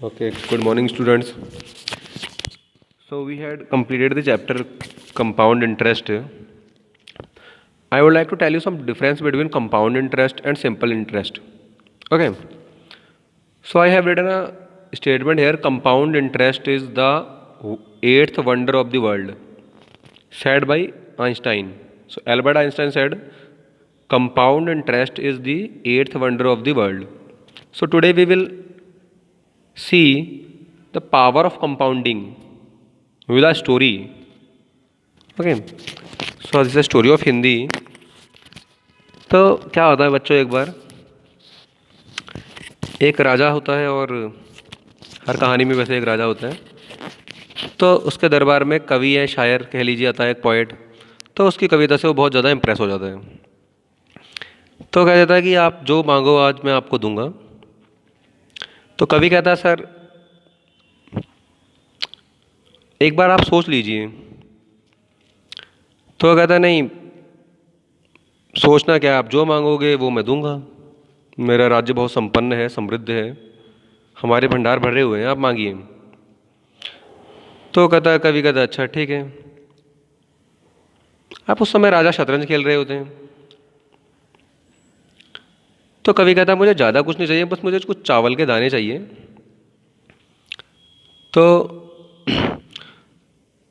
Okay, good morning, students. So we had completed the chapter compound interest. I would like to tell you some difference between compound interest and simple interest. Okay. So I have written a statement here. Compound interest is the eighth wonder of the world, said by Einstein. So Albert Einstein said, compound interest is the eighth wonder of the world. So today we will see the power of compounding with a story. Okay so this story of Hindi. तो क्या होता है बच्चों, एक बार एक राजा होता है, और हर कहानी में वैसे एक राजा होता है. तो उसके दरबार में कवि है, शायर कह लीजिए, आता है एक पोइट. तो उसकी कविता से वो बहुत ज़्यादा इम्प्रेस हो जाता है. तो कह देता है कि आप जो मांगो आज मैं आपको दूंगा. तो कवि कहता है, सर एक बार आप सोच लीजिए. तो कहता है, नहीं सोचना क्या, आप जो मांगोगे वो मैं दूंगा. मेरा राज्य बहुत संपन्न है, समृद्ध है, हमारे भंडार भरे हुए हैं, आप मांगिए. तो कहता है, कवि कहता है, अच्छा ठीक है. आप उस समय राजा शतरंज खेल रहे होते हैं. तो कवि कहता है, मुझे ज़्यादा कुछ नहीं चाहिए, बस मुझे कुछ चावल के दाने चाहिए. तो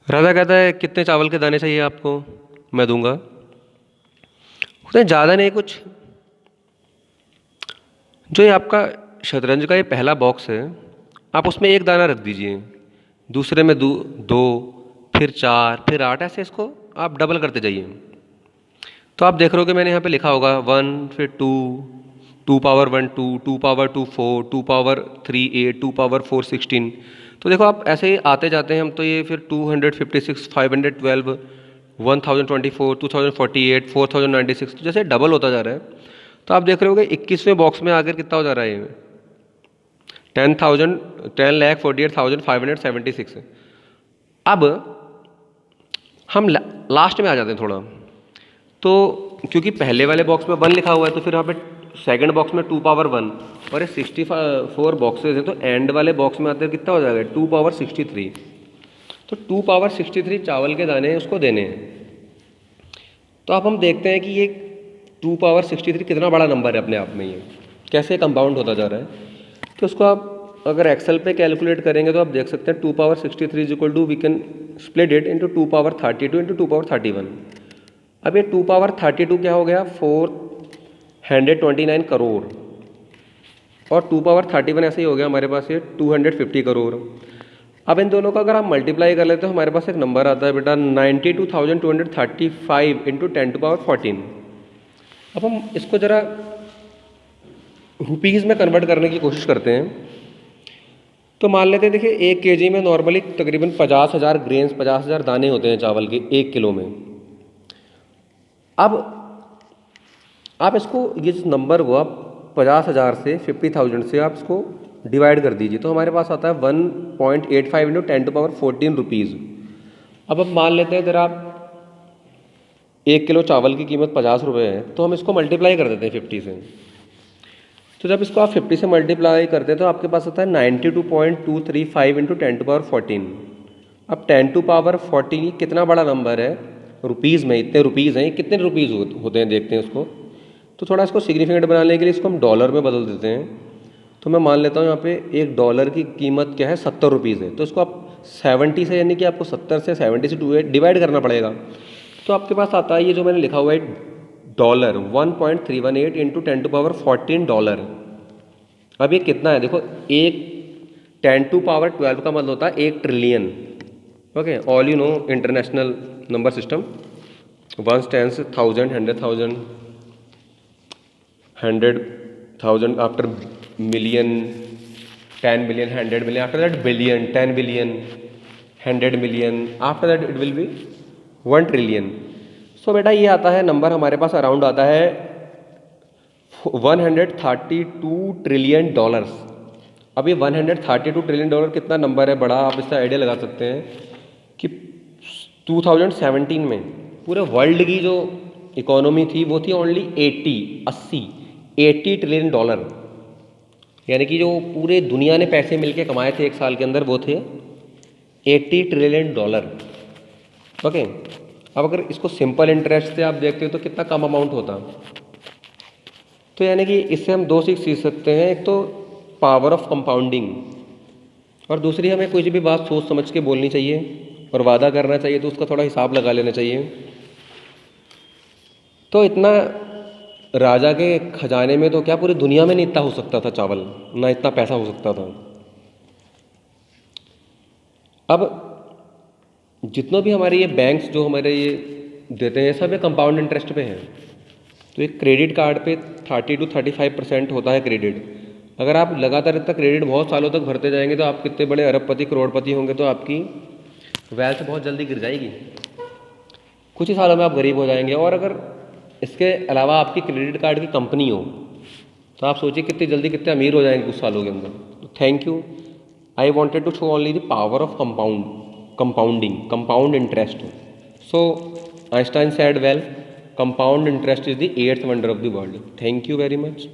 राजा कहता है, कितने चावल के दाने चाहिए आपको, मैं दूंगा. उसने ज़्यादा नहीं, कुछ जो ये आपका शतरंज का ये पहला बॉक्स है, आप उसमें एक दाना रख दीजिए, दूसरे में दो, फिर चार, फिर आठ, ऐसे इसको आप डबल करते जाइए. तो आप देख रहे हो कि मैंने यहाँ पे लिखा होगा वन, फिर two, two power one two, two power two four, two power three eight, two power four 16. तो देखो आप ऐसे ही आते जाते हैं हम. तो ये फिर 256, 512, 1024, 2048, 4096, तो जैसे डबल होता जा रहा है. तो आप देख रहे हो कि 21वें बॉक्स में आकर कितना हो जा रहा है ये, 10,48,576. अब हम लास्ट में आ जाते हैं थोड़ा. तो क्योंकि पहले वाले बॉक्स में वन लिखा हुआ है, तो फिर यहाँ पे सेकंड बॉक्स में टू पावर वन, और ये 64 बॉक्सेज हैं. तो एंड वाले बॉक्स में आते हैं कितना हो जाएगा, टू पावर 63. तो टू पावर 63 चावल के दाने उसको देने हैं. तो अब हम देखते हैं कि ये टू पावर 63 कितना बड़ा नंबर है अपने आप में, ये कैसे कंपाउंड होता जा रहा है. तो उसको आप अगर एक्सेल पे कैलकुलेट करेंगे तो आप देख सकते हैं 2 power 63 is equal to, we can split it into 2 power 32 into 2 power 31. अब ये 2 पावर 32 क्या हो गया, 429 करोड़, और 2 पावर 31 ऐसे ही हो गया हमारे पास ये 250 करोड़. अब इन दोनों का अगर हम मल्टीप्लाई कर लेते तो हमारे पास एक नंबर आता है बेटा 92,235 इंटू 10 टू पावर 14. अब हम इसको ज़रा रुपीज़ में कन्वर्ट करने की कोशिश करते हैं. तो मान लेते हैं, देखिए 1 केजी में नॉर्मली तकरीबन 50,000 ग्रेन्स, 50,000 दाने होते हैं चावल के 1 किलो में. अब आप इसको, ये जिस नंबर को आप 50,000 से 50,000 से आप इसको डिवाइड कर दीजिए, तो हमारे पास आता है 1.85 इंटू 10 टू पावर 14 रुपीज़. अब मान लेते हैं अगर आप 1 किलो चावल की कीमत 50 रुपये है, तो हम इसको मल्टीप्लाई कर देते हैं 50 से. तो जब इसको आप 50 से मल्टीप्लाई करते हैं तो आपके पास आता है 92.235 इंटू 10 टू पावर 14. अब 10 टू पावर 14 कितना बड़ा नंबर है रुपीज़ में, इतने रुपीज़ हैं, कितने रुपीज़ होते हैं देखते हैं उसको. तो थोड़ा इसको सिग्निफिकेंट बनाने के लिए इसको हम डॉलर में बदल देते हैं. तो मैं मान लेता हूँ यहाँ पे एक डॉलर की कीमत क्या है, 70 रुपीज़ है. तो इसको आप 70 से, यानी कि आपको 70 से 70 से डिवाइड करना पड़ेगा. तो आपके पास आता है ये जो मैंने लिखा हुआ है dollar, 1.318 into 10 two power 14 dollar. अब ये कितना है देखो, एक 10 टू पावर 12 का मतलब होता है 1 trillion. Okay, all you know international number system, ones, tens, thousand, 100,000, 100,000, after million, 10 billion, 100 billion, after that billion, 10 billion, 100 million, after that it will be 1 trillion. So बेटा ये आता है नंबर हमारे पास अराउंड आता है 132 ट्रिलियन डॉलर्स. अब ये 132 trillion dollar कितना नंबर है बड़ा, आप इसका आइडिया लगा सकते हैं कि 2017 में पूरे वर्ल्ड की जो इकोनॉमी थी वो थी ओनली 80 ट्रिलियन डॉलर. यानी कि जो पूरे दुनिया ने पैसे मिलके कमाए थे एक साल के अंदर वो थे $80 ट्रिलियन। ओके, अब अगर इसको सिंपल इंटरेस्ट से आप देखते हो तो कितना कम अमाउंट होता। तो यानी कि इससे हम दो सीख सकते हैं, एक तो पावर ऑफ कंपाउंडिंग, और दूसरी हमें कोई भी बात सोच समझ के बोलनी चाहिए और वादा करना चाहिए तो उसका थोड़ा हिसाब लगा लेना चाहिए। तो इतना राजा के खजाने में तो क्या पूरी दुनिया में नहीं इतना हो सकता था चावल, ना इतना पैसा हो सकता था। अब जितने भी हमारे ये बैंक्स जो हमारे ये देते हैं सब ये कंपाउंड इंटरेस्ट पे हैं। तो एक क्रेडिट कार्ड पे 30 to 35% होता है क्रेडिट। अगर आप लगातार इतना क्रेडिट बहुत सालों तक भरते जाएंगे तो आप कितने बड़े अरबपति करोड़पति होंगे, तो आपकी वेल्थ बहुत जल्दी गिर जाएगी, कुछ ही सालों में आप गरीब हो जाएंगे। और अगर इसके अलावा आपकी क्रेडिट कार्ड की कंपनी हो तो आप सोचिए कितनी जल्दी कितने अमीर हो जाएंगे कुछ सालों के अंदर। Thank you, I wanted to show only the power of compound interest. So Einstein said well, compound interest is the 8th wonder of the world. Thank you very much.